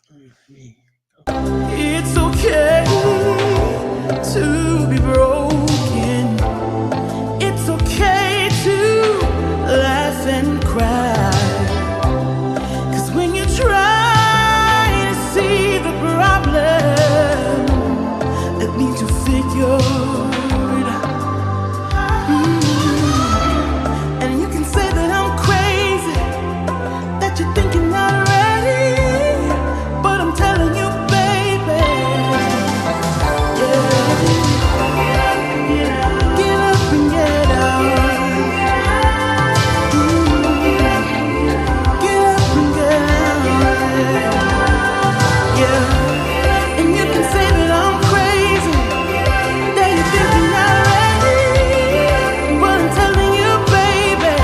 It's okay to be broken. It's okay to laugh and cry. 'Cause when you try to see the problem, that means you figured and you can say that I'm crazy, that you're thinking already, but I'm telling you, baby, yeah, get up and get out. Get up and get out. Yeah, and you can say that I'm crazy, that you're thinking already, but I'm telling you, baby.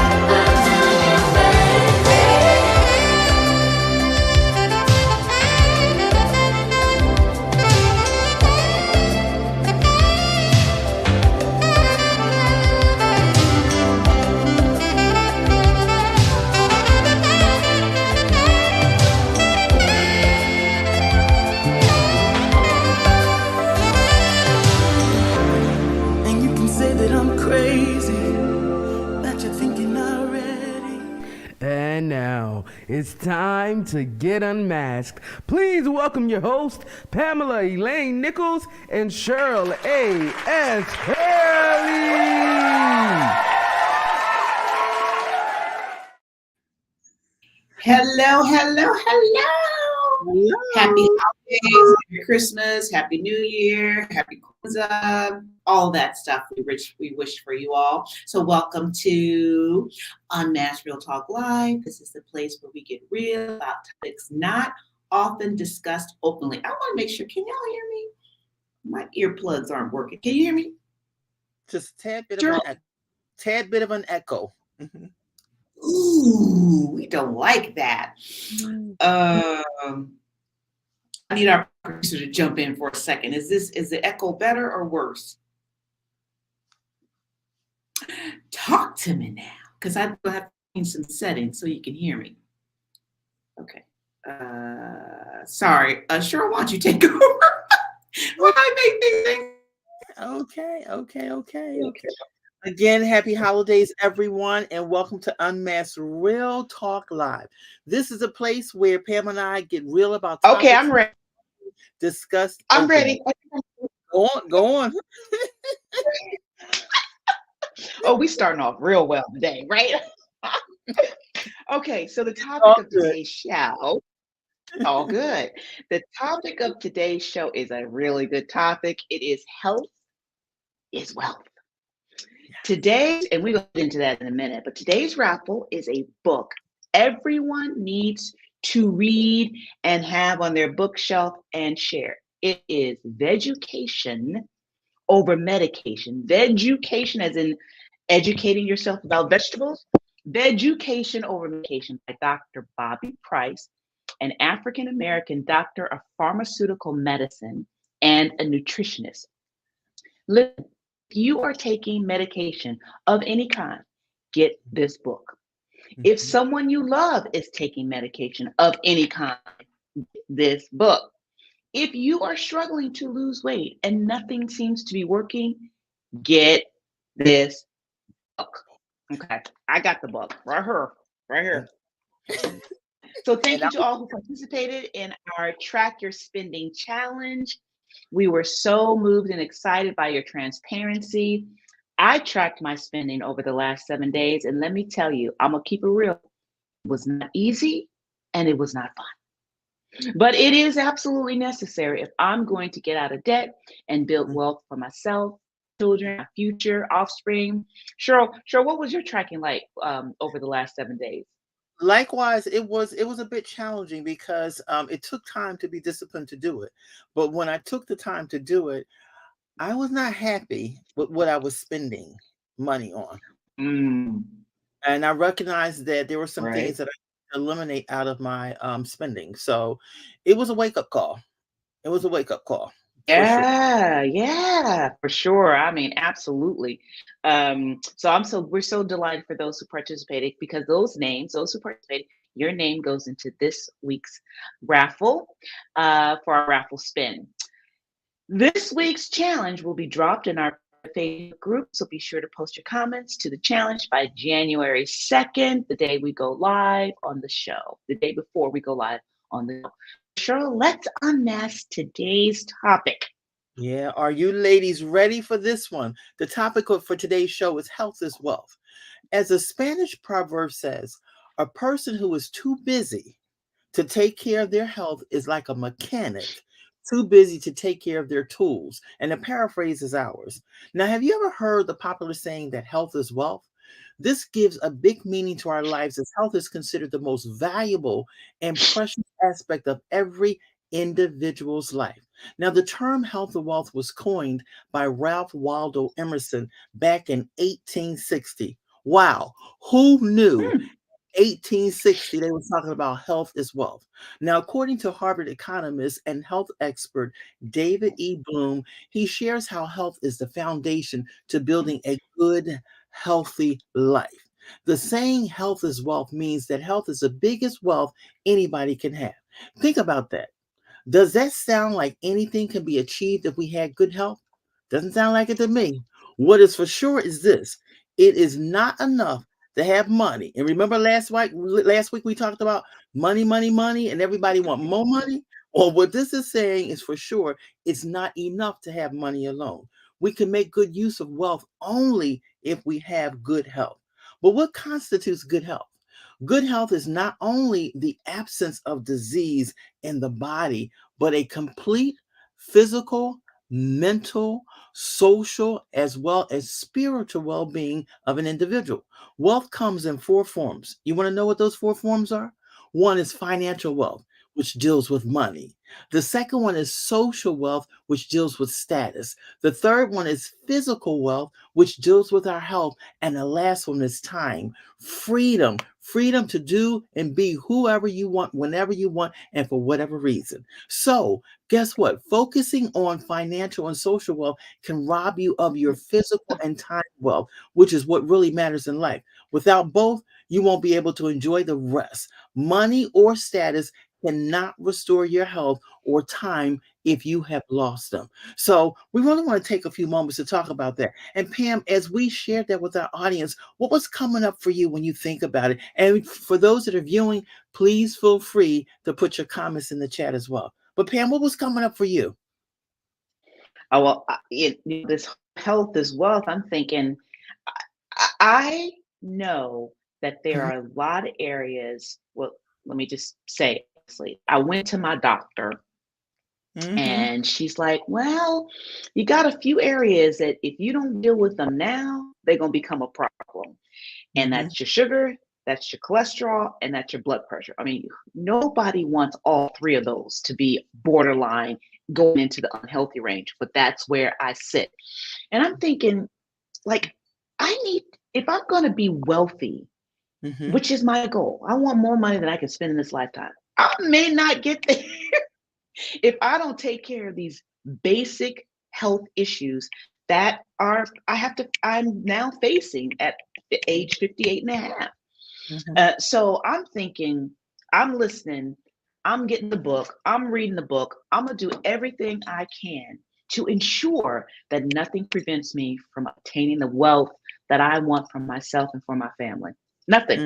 And you can say that I'm crazy, that you're thinking already. And now it's time to get unmasked. Please welcome your host, Pamela Elaine Nichols and Cheryl A.S. Haley. Hello. Happy holidays, Merry Christmas, Happy New Year, Happy Kwanzaa, all that stuff we wish for you all. So welcome to Unmasked Real Talk Live. This is the place where we get real about topics not often discussed openly. I want to make sure, can y'all hear me? My earplugs aren't working. Can you hear me? Just a Sure. tad bit of an echo. Mhm. Ooh, we don't like that. I need our producer to jump in for a second. Is the echo better or worse? Talk to me now, because I have to change some settings so you can hear me. Okay. Sorry. Cheryl, why don't you take over? Why I make these things? Okay. Again, happy holidays, everyone, and welcome to Unmasked Real Talk Live. This is a place where Pam and I get real about topics Okay, I'm ready. discussed. I'm openly. ready. Go on. Oh, we starting off real well today, right? Okay, so the topic of today's show, all good. The topic of today's show is a really good topic. It is health is wealth. Today, and we'll get into that in a minute, but today's raffle is a book everyone needs to read and have on their bookshelf and share. It is Vegucation Over Medication. Vegucation as in educating yourself about vegetables. Vegucation Over Medication by Dr. Bobby Price, an African-American doctor of pharmaceutical medicine and a nutritionist. Listen, if you are taking medication of any kind, get this book. If someone you love is taking medication of any kind, get this book. If you are struggling to lose weight and nothing seems to be working, get this book. Okay, I got the book right here. So thank you to all who participated in our Track Your Spending Challenge. We were so moved and excited by your transparency. I tracked my spending over the last 7 days, and let me tell you, I'm gonna keep it real. It was not easy and it was not fun. But it is absolutely necessary if I'm going to get out of debt and build wealth for myself, children, my future, offspring. Cheryl, what was your tracking like over the last 7 days? Likewise, it was a bit challenging because it took time to be disciplined to do it. But when I took the time to do it, I was not happy with what I was spending money on. And I recognized that there were some things that I could eliminate out of my spending. So it was a wake-up call. Yeah, for sure. I mean, absolutely. We're so delighted for those who participated, because those names, those who participated, your name goes into this week's raffle for our raffle spin. This week's challenge will be dropped in our Facebook group, so be sure to post your comments to the challenge by January 2nd, the day we go live on the show, the day before we go live on the show. Cheryl, let's unmask today's topic. Yeah, are you ladies ready for this one? The topic for today's show is health is wealth. As a Spanish proverb says, a person who is too busy to take care of their health is like a mechanic too busy to take care of their tools. And the paraphrase is ours. Now, have you ever heard the popular saying that health is wealth? This gives a big meaning to our lives as health is considered the most valuable and precious aspect of every individual's life. Now, the term health or wealth was coined by Ralph Waldo Emerson back in 1860. Wow, who knew 1860, they were talking about health is wealth. Now, according to Harvard economist and health expert David E. Bloom, he shares how health is the foundation to building a good, healthy life. The saying health is wealth means that health is the biggest wealth anybody can have. Think about that. Does that sound like anything can be achieved if we had good health? Doesn't sound like it to me. What is for sure is this: it is not enough to have money. And remember last week we talked about money, money, money, and everybody want more money? Or what this is saying is for sure, it's not enough to have money alone. We can make good use of wealth only if we have good health. But what constitutes good health? Good health is not only the absence of disease in the body, but a complete physical, mental, social, as well as spiritual well being of an individual. Wealth comes in four forms. You want to know what those four forms are? One is financial wealth, which deals with money. The second one is social wealth, which deals with status. The third one is physical wealth, which deals with our health. And the last one is time, freedom, freedom to do and be whoever you want, whenever you want, and for whatever reason. So, guess what? Focusing on financial and social wealth can rob you of your physical and time wealth, which is what really matters in life. Without both, you won't be able to enjoy the rest. Money or status cannot restore your health or time if you have lost them. So we really want to take a few moments to talk about that. And Pam, as we shared that with our audience, what was coming up for you when you think about it? And for those that are viewing, please feel free to put your comments in the chat as well. But Pam, what was coming up for you? Oh, well, this health is wealth. I'm thinking, I know that there Mhm, are a lot of areas. Well, let me just say, honestly, I went to my doctor mhm, and she's like, well, you got a few areas that if you don't deal with them now, they're going to become a problem. And mhm, that's your sugar, that's your cholesterol, and that's your blood pressure. I mean, nobody wants all three of those to be borderline going into the unhealthy range, but that's where I sit. And I'm thinking, like, I need, if I'm going to be wealthy, mhm. which is my goal, I want more money than I can spend in this lifetime. I may not get there if I don't take care of these basic health issues that are I'm now facing at the age 58 and a half. Mhm. So I'm thinking, I'm listening, I'm getting the book, I'm reading the book, I'm gonna do everything I can to ensure that nothing prevents me from obtaining the wealth that I want for myself and for my family. Nothing.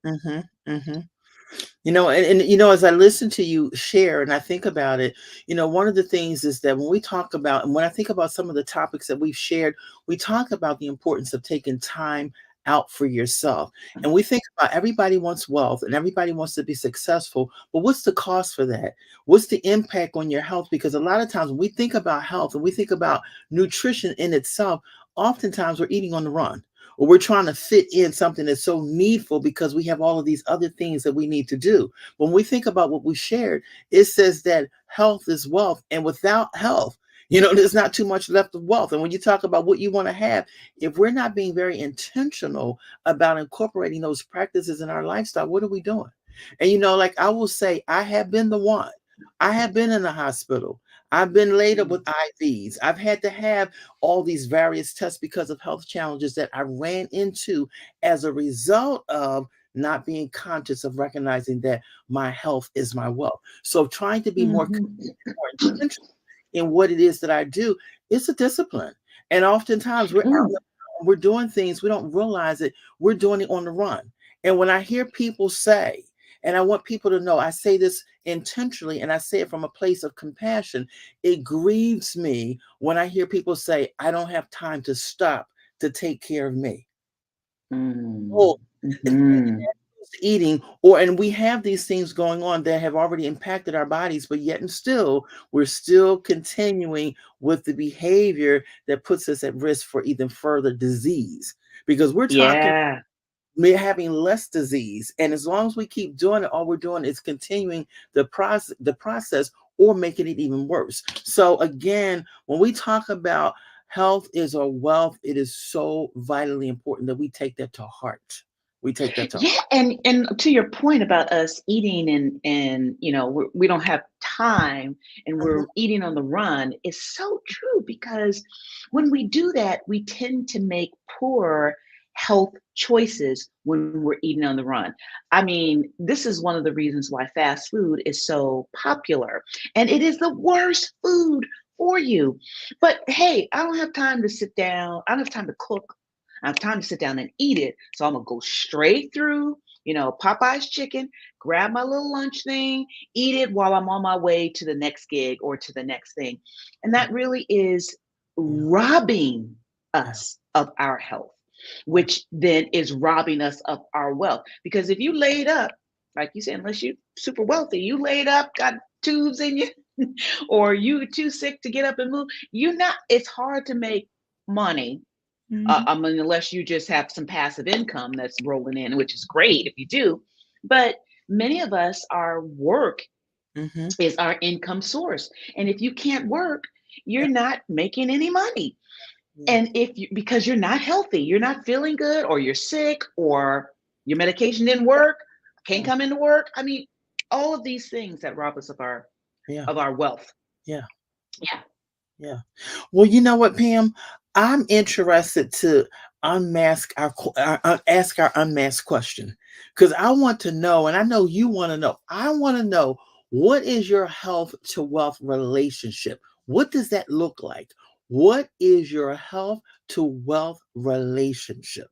Mhm, mhm. And as I listen to you share and I think about it, one of the things is that when we talk about, and when I think about some of the topics that we've shared, we talk about the importance of taking time out for yourself. And we think about everybody wants wealth and everybody wants to be successful, but what's the cost for that? What's the impact on your health? Because a lot of times when we think about health and we think about nutrition in itself, oftentimes we're eating on the run or we're trying to fit in something that's so needful because we have all of these other things that we need to do. When we think about what we shared, it says that health is wealth, and without health, there's not too much left of wealth. And when you talk about what you want to have, if we're not being very intentional about incorporating those practices in our lifestyle, what are we doing? And like I will say, I have been the one. I have been in the hospital. I've been laid up with IVs. I've had to have all these various tests because of health challenges that I ran into as a result of not being conscious of recognizing that my health is my wealth. So trying to be more Mhm. intentional in what it is that I do, it's a discipline. And oftentimes we're out, Mm. we're doing things, we don't realize it, we're doing it on the run. And when I hear people say, and I want people to know, I say this intentionally and I say it from a place of compassion. It grieves me when I hear people say, I don't have time to stop to take care of me. Mm. Oh, Mhm. eating, or and we have these things going on that have already impacted our bodies, but yet and still we're still continuing with the behavior that puts us at risk for even further disease, because we're talking Yeah. having less disease, and as long as we keep doing it, all we're doing is continuing the process or making it even worse. So again, when we talk about health is a wealth, it is so vitally important that we take that to heart. We take that to Yeah, heart. and to your point about us eating and we don't have time and Mhm. we're eating on the run is so true because when we do that, we tend to make poor health choices when we're eating on the run. I mean, this is one of the reasons why fast food is so popular, and it is the worst food for you. But hey, I don't have time to sit down. I don't have time to cook. I have time to sit down and eat it. So I'm gonna go straight through, Popeye's chicken, grab my little lunch thing, eat it while I'm on my way to the next gig or to the next thing. And that really is Yeah, robbing yeah, us of our health, yeah, which then is robbing us of our wealth. Because if you laid up, like you said, unless you're super wealthy, you laid up, got tubes in you, or you too sick to get up and move, it's hard to make money. mhm, I mean, unless you just have some passive income that's rolling in, which is great if you do. But many of us, our work mhm, is our income source. And if you can't work, yeah, you're not making any money. yeah, And because you're not healthy, you're not feeling good, or you're sick, or your medication didn't work, can't yeah, come into work. I mean, all of these things that rob us yeah, of our wealth. yeah, Yeah. yeah. Well, you know what, Pam? I'm interested to ask our unmasked question, because I want to know, and I know you want to know. I want to know, what is your health to wealth relationship? What does that look like? What is your health to wealth relationship?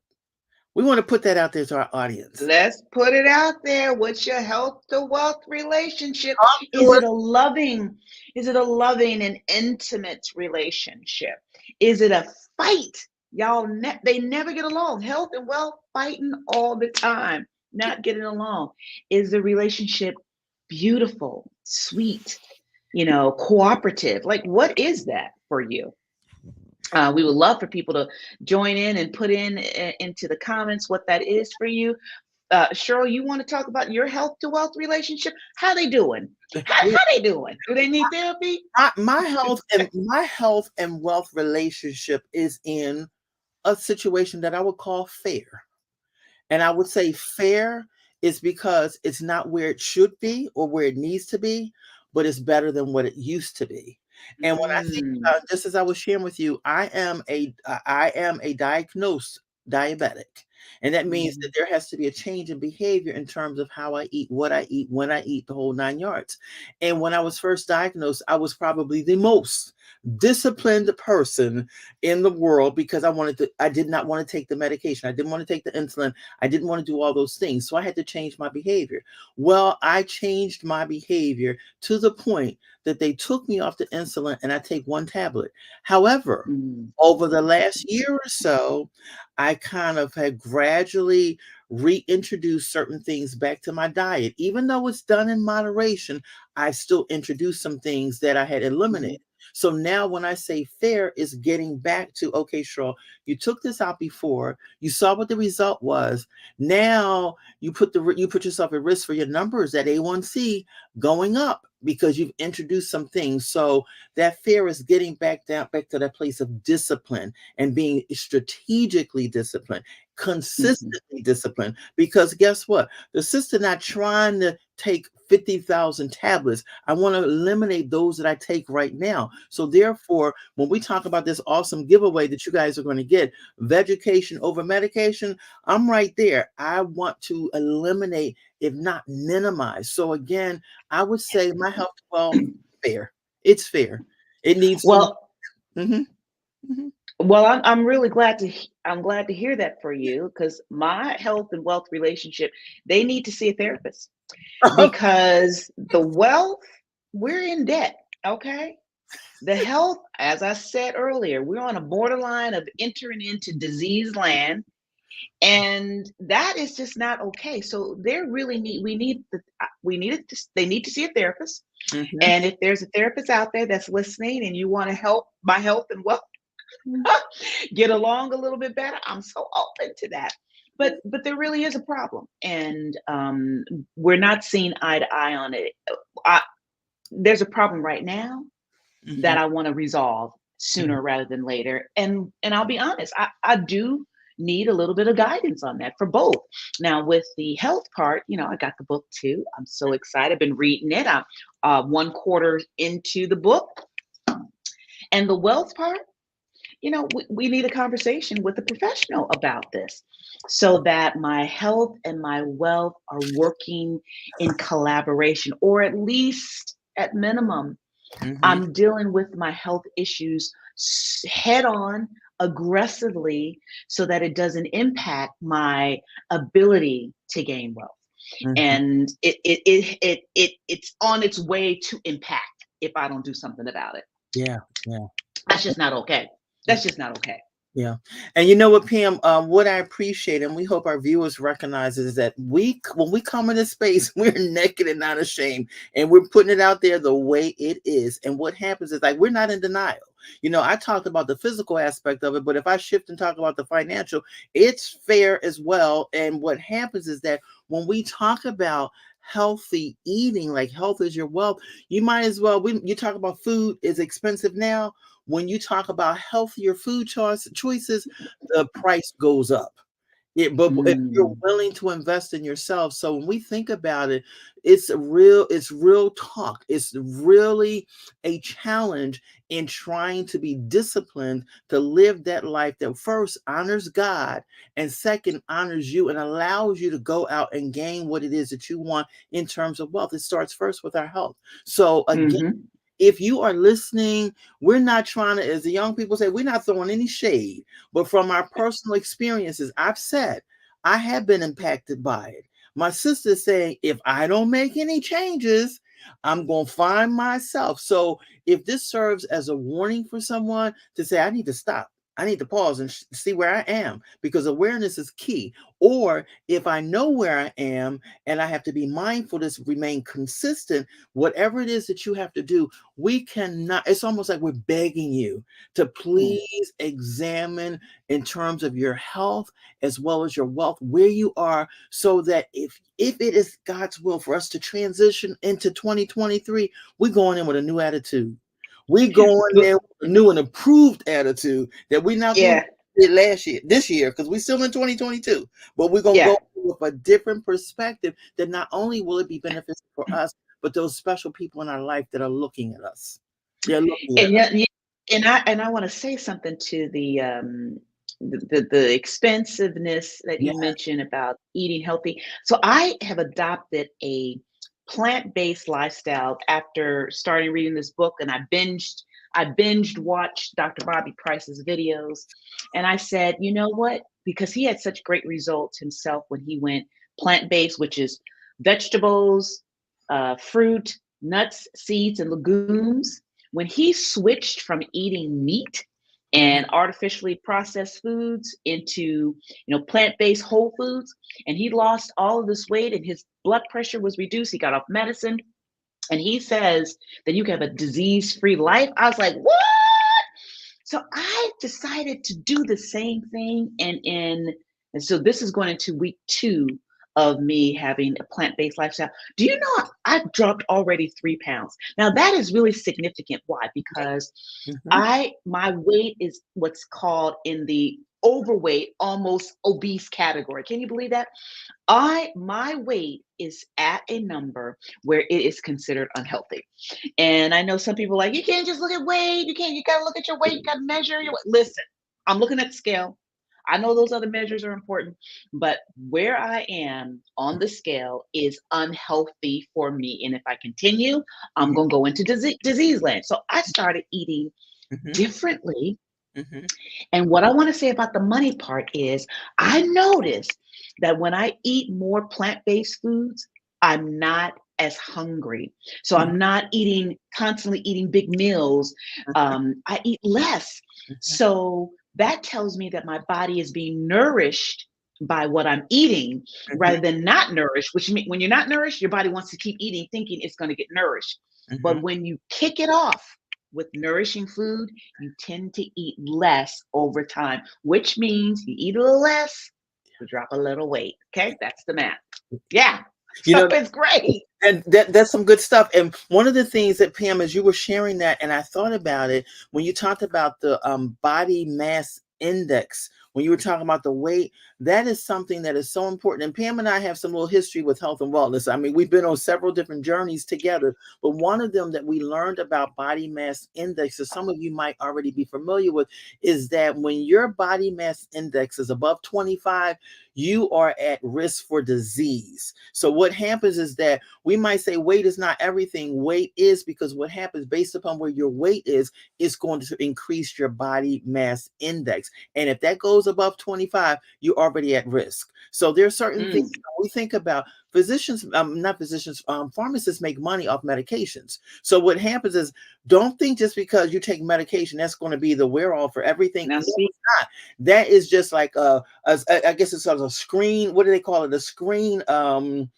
We want to put that out there to our audience. Let's put it out there. What's your health to wealth relationship? Talk to Is it us. a loving, is it a loving and intimate relationship? Is it a fight? Y'all, they never get along. Health and wealth fighting all the time, not getting along. Is the relationship beautiful, sweet, cooperative? Like, what is that for you? We would love for people to join in and put into the comments what that is for you. Cheryl, you want to talk about your health to wealth relationship? How they doing? How they doing? Do they need therapy? My health and wealth relationship is in a situation that I would call fair. And I would say fair is because it's not where it should be or where it needs to be, but it's better than what it used to be. And when I think Mm, about, just as I was sharing with you, I am a diagnosed diabetic. And that means that mhm, there has to be a change in behavior in terms of how I eat, what I eat, when I eat, the whole nine yards. And when I was first diagnosed, I was probably the most disciplined person in the world, because I did not want to take the medication. I didn't want to take the insulin. I didn't want to do all those things. So I had to change my behavior. Well, I changed my behavior to the point that they took me off the insulin and I take one tablet. However, mm, over the last year or so, I kind of had gradually reintroduced certain things back to my diet. Even though it's done in moderation, I still introduced some things that I had eliminated. mhm, So now when I say fair, is getting back to, okay, Cheryl, you took this out before, you saw what the result was. Now you put yourself at risk for your numbers at A1C going up because you've introduced some things. So that fear is getting back to that place of discipline and being strategically disciplined. Mhm. consistently disciplined. Because guess what? The sister not trying to take 50,000 tablets. I want to eliminate those that I take right now. So therefore, when we talk about this awesome giveaway that you guys are going to get, vegetation over medication, I'm right there. I want to eliminate, if not minimize. So again, I would say my health, well, fair. It's fair. It needs to. Well, Mhm, mhm. I'm really glad I'm glad to hear that for you because my health and wealth relationship, they need to see a therapist because the wealth, we're in debt, okay? The health, as I said earlier, we're on a borderline of entering into disease land, and that is just not okay. So they really need we need it to, they need to see a therapist. Mhm. And if there's a therapist out there that's listening and you want to help my health and wealth get along a little bit better, I'm so open to that. But there really is a problem, and we're not seeing eye to eye on it. I, there's a problem right now that Mhm. I want to resolve Mhm. sooner rather than later. And I'll be honest, I do need a little bit of guidance on that for both. Now with the health part, I got the book too. I'm so excited. I've been reading it. I'm one quarter into the book. And the wealth part, we need a conversation with a professional about this so that my health and my wealth are working in collaboration, or at least at minimum Mhm. I'm dealing with my health issues head on, aggressively, so that it doesn't impact my ability to gain wealth. Mhm. And it's on its way to impact if I don't do something about it. Yeah. Yeah. That's just not okay. That's just not okay. Yeah. And you know what, Pam, what I appreciate, and we hope our viewers recognize, is that when we come into space, we're naked and not ashamed, and we're putting it out there the way it is. And what happens is, like, we're not in denial. I talked about the physical aspect of it, but if I shift and talk about the financial, it's fair as well. And what happens is that when we talk about healthy eating, like health is your wealth, you might as well, you talk about food is expensive now. When you talk about healthier food choices, the price goes up. But if you're Mm, willing to invest in yourself, so when we think about it, it's real talk. It's really a challenge in trying to be disciplined to live that life that first honors God and second honors you and allows you to go out and gain what it is that you want in terms of wealth. It starts first with our health. So again, mhm. if you are listening, we're not trying to, as the young people say, we're not throwing any shade. But from our personal experiences, I've said I have been impacted by it. My sister's saying, if I don't make any changes, I'm going to find myself. So if this serves as a warning for someone to say, I need to stop. I need to pause and see where I am because awareness is key. Or if I know where I am and I have to be mindful to remain consistent, whatever it is that you have to do, we cannot, it's almost like we're begging you to Mm, please examine in terms of your health as well as your wealth where you are, so that if it is God's will for us to transition into 2023, we're going in with a new attitude. We going But there with a new and improved attitude that we're not going to yeah, do this year, because we're still in 2022, but we're going to yeah. go with a different perspective that not only will it be beneficial for us, but those special people in our life that are looking at us. They're looking at And us. yet, and I want to say something to the expensiveness that Yeah. you mentioned about eating healthy. So I have adopted a plant-based lifestyle after starting reading this book, and I binged watched Dr. Bobby Price's videos, and I said, you know what? Because he had such great results himself when he went plant-based, which is vegetables, fruit, nuts, seeds, and legumes. When he switched from eating meat Mhm. and artificially processed foods into plant-based whole foods, and he lost all of this weight and his blood pressure was reduced, he got off medicine, and he says that you can have a disease-free life. I was like, what? So I decided to do the same thing, and so this is going into week 2 of me having a plant-based lifestyle. Do you know I've dropped already 3 pounds? Now that is really significant. Why? Because Mhm. my weight is what's called in the overweight, almost obese category. Can you believe that? My weight is at a number where it is considered unhealthy. And I know some people are like, you can't just look at weight. You gotta look at your weight, you gotta measure your weight. Listen, I'm looking at the scale. I know those other measures are important, but where I am on the scale is unhealthy for me. And if I continue, I'm Mhm, gonna go into disease land. So I started eating mhm, differently. mhm, And what I want to say about the money part is I noticed that when I eat more plant-based foods, I'm not as hungry. So mhm, I'm not constantly eating big meals. I eat less. mhm, So that tells me that my body is being nourished by what I'm eating mhm, rather than not nourished, which means when you're not nourished, your body wants to keep eating, thinking it's going to get nourished. mhm. But when you kick it off with nourishing food, you tend to eat less over time, which means you eat a little less, you drop a little weight. Okay, that's the math. Yeah, You so know, it's great. and that's some good stuff. And one of the things that, Pam, as you were sharing that, and I thought about it when you talked about the body mass index, when you were talking about the weight, that is something that is so important. And Pam and I have some little history with health and wellness. I mean, we've been on several different journeys together, but one of them that we learned about body mass index, that some of you might already be familiar with, is that when your body mass index is above 25, you are at risk for disease. So what happens is that we might say weight is not everything. Weight is, because what happens based upon where your weight is going to increase your body mass index. And if that goes above 25, you're already at risk. So there are certain things Mm, we think about. Physicians, not physicians, pharmacists make money off medications. So what happens is, don't think just because you take medication, that's going to be the wear all for everything. now No, see, it's not. That is just like I guess it's sort of a screen. What do they call it? A screen. I'm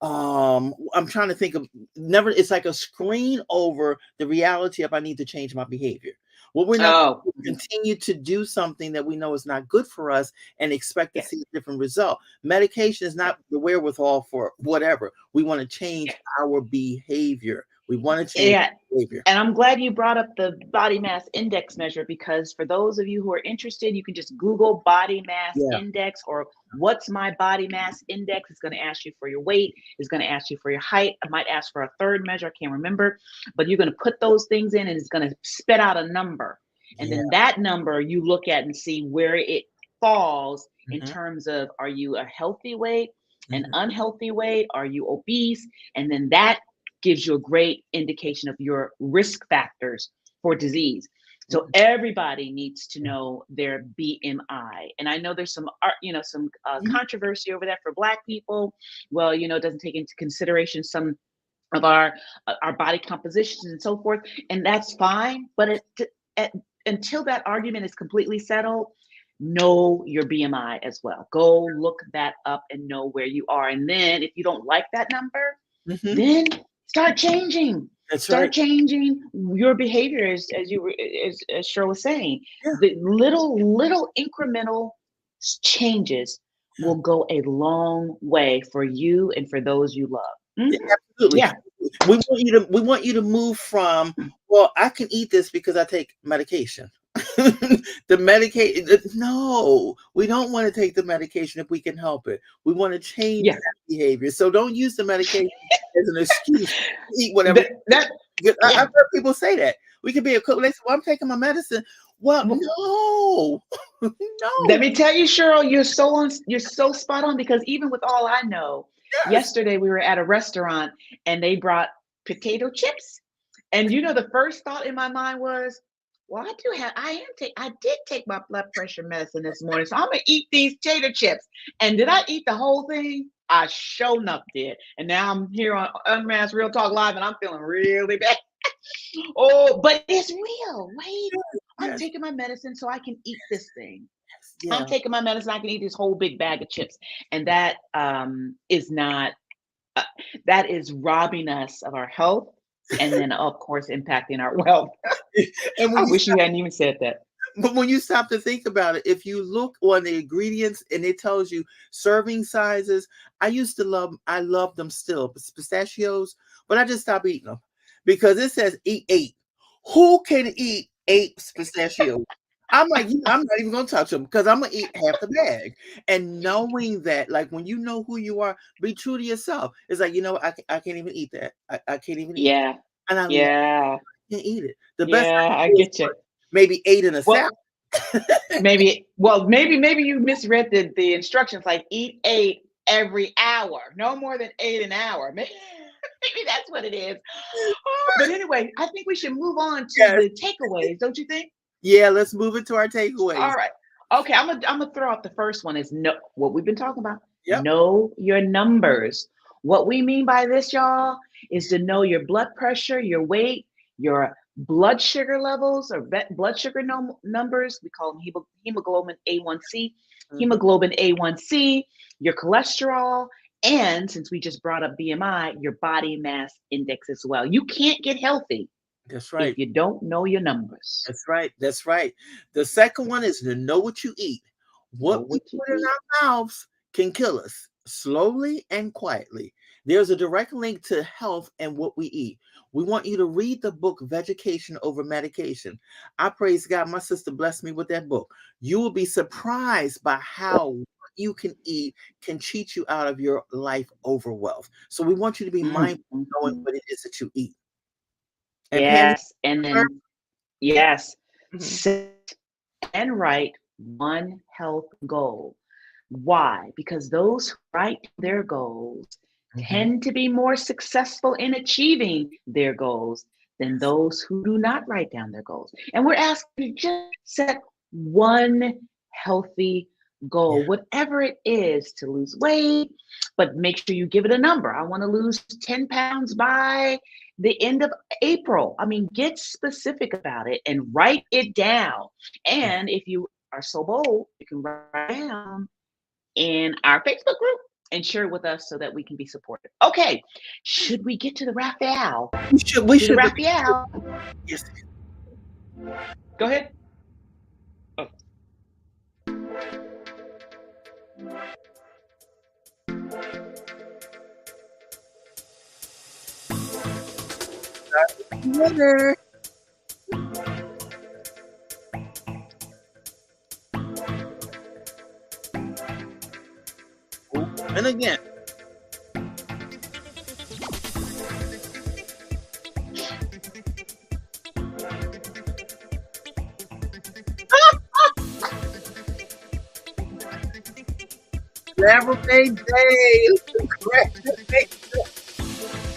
trying to think of, never, it's like a screen over the reality of I need to change my behavior. What we're not oh, going to continue to do something that we know is not good for us and expect to see yes, a different result. Medication is yes, not the wherewithal for whatever. We want to change yes. our behavior. We want to change Yeah, behavior. and I'm glad you brought up the body mass index measure because for those of you who are interested, you can just Google body mass Yeah. index or what's my body mass index. It's going to ask you for your weight, it's going to ask you for your height. It might ask for a third measure, I can't remember, but you're going to put those things in and it's going to spit out a number. And Yeah. then that number you look at and see where it falls in Hmm. terms of are you a healthy weight, an Hmm. unhealthy weight, are you obese? And then that gives you a great indication of your risk factors for disease. So everybody needs to know their BMI. And I know there's some some Hmm. controversy over that for Black people. Well, it doesn't take into consideration some of our body compositions and so forth, and that's fine. But at, until that argument is completely settled, know your BMI as well. Go look that up and know where you are. And then if you don't like that number, Hmm. then start changing. That's Start right. changing your behavior, as you were, as Cheryl was saying. Yeah. The little incremental changes Yeah. will go a long way for you and for those you love. Yeah, Mhm. absolutely. Yeah. We want you to move from, well, I can eat this because I take medication. The medication, no, we don't want to take the medication if we can help it. We want to change Yeah. that behavior. So don't use the medication as an excuse to eat whatever. That I've yeah. heard people say that. We could be a cook. They say, well, I'm taking my medicine. Well, no, Let no. me tell you, Cheryl, you're so spot on because even with all I know, Yes. yesterday we were at a restaurant and they brought potato chips. And the first thought in my mind was, well, I did take my blood pressure medicine this morning, so I'm gonna eat these potato chips. And did I eat the whole thing? I sure enough did. And now I'm here on Unmasked Real Talk Live and I'm feeling really bad. Oh, but it's real. Wait, I'm Yes. taking my medicine so I can eat this thing. I'm Yeah. taking my medicine. I can eat this whole big bag of chips, and that is not. Uh, that is robbing us of our health, and then of course impacting our wealth. And I when you wish you hadn't even said that. But when you stop to think about it, if you look on the ingredients and it tells you serving sizes, I love them still, pistachios, but I just stopped eating them because it says eat 8. Who can eat 8 pistachios? I'm like, I'm not even gonna touch them because I'm gonna eat half the bag. And knowing that, like when you know who you are, be true to yourself. It's like, I can't even eat that. I can't even eat that. Yeah, And yeah, can't eat it. The best I yeah. I can do is get you. maybe 8 in a salad. Well, maybe you misread the instructions. Like eat 8 every hour, no more than 8 an hour. Maybe that's what it is. But anyway, I think we should move on to Yes. the takeaways, don't you think? Yeah, let's move it to our takeaways. All right. Okay, I'm gonna throw out the first one is no what we've been talking about. Yep. Know your numbers. What we mean by this, y'all, is to know your blood pressure, your weight, your blood sugar levels or blood sugar numbers. We call them hemoglobin A1C, Mhm. hemoglobin A1C, your cholesterol, and since we just brought up BMI, your body mass index as well. You can't get healthy That's if right. you don't know your numbers. That's right. That's right. The second one is to know what you eat. Know What we what you put in eat. our mouths can kill us slowly and quietly. There's a direct link to health and what we eat. We want you to read the book Vegetation Over Medication. I praise God. My sister blessed me with that book. You will be surprised by how what you can eat can cheat you out of your life over wealth. So we want you to be mindful of knowing Mhm. what it is that you eat. And Pam, Yes, and then yes, mhm, set and write one health goal. Why? Because those who write their goals mhm, tend to be more successful in achieving their goals than yes, those who do not write down their goals. And we're asking you to just set one healthy yeah, goal, whatever it is to lose weight, but make sure you give it a number. I want to lose 10 pounds by the end of April. I mean, get specific about it and write it down. yeah. And if you are so bold, you can write down in our Facebook group and share it with us so that we can be supportive. Okay, should we get to the Raphael? We To the should, but Raphael. yes, Go ahead. Oh, winner. And again, Labor Day Day. Congratulations.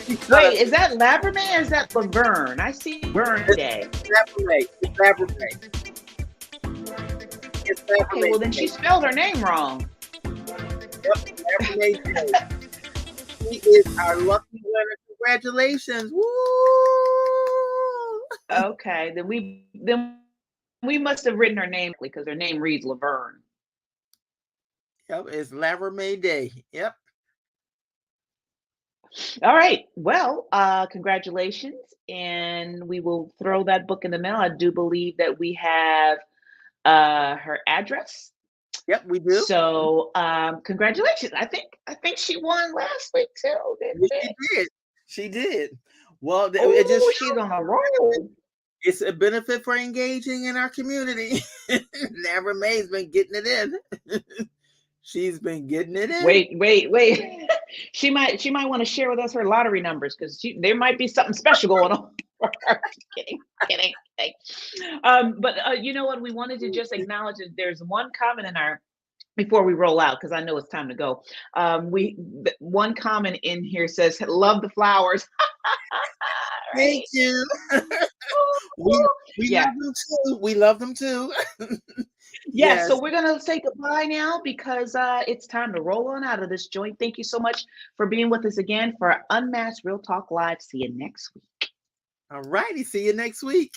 You got wait, is that Laberman or is that Laverne? I see Vern it's Day. Labor Day. It's Labor Day. It's Labor Okay, Day well then she Day. spelled her name wrong. Yep, Labor Day Day. She is our lucky winner. Congratulations. Woo! Okay, then we must have written her name because her name reads Laverne. Yep, it's Labor May Day. Yep. All right. Well, congratulations. And we will throw that book in the mail. I do believe that we have her address. Yep, we do. So congratulations. I think she won last week too, didn't Yes, she? she did. She did. Well, it just Oh, she's shows on a roll. it's a benefit for engaging in our community. Never May's been getting it in. She's been getting it in. Wait. she might want to share with us her lottery numbers because there might be something special going on for her. Kidding. But you know what? We wanted to just acknowledge that there's one comment in our before we roll out because I know it's time to go. One comment in here says, "Love the flowers." Thank Right? you. We Ooh, we yeah. love them too. We love them too. Yes. So Yes. we're gonna say goodbye now because it's time to roll on out of this joint. Thank you so much for being with us again for Unmasked Real Talk Live. See you next week. All righty. See you next week.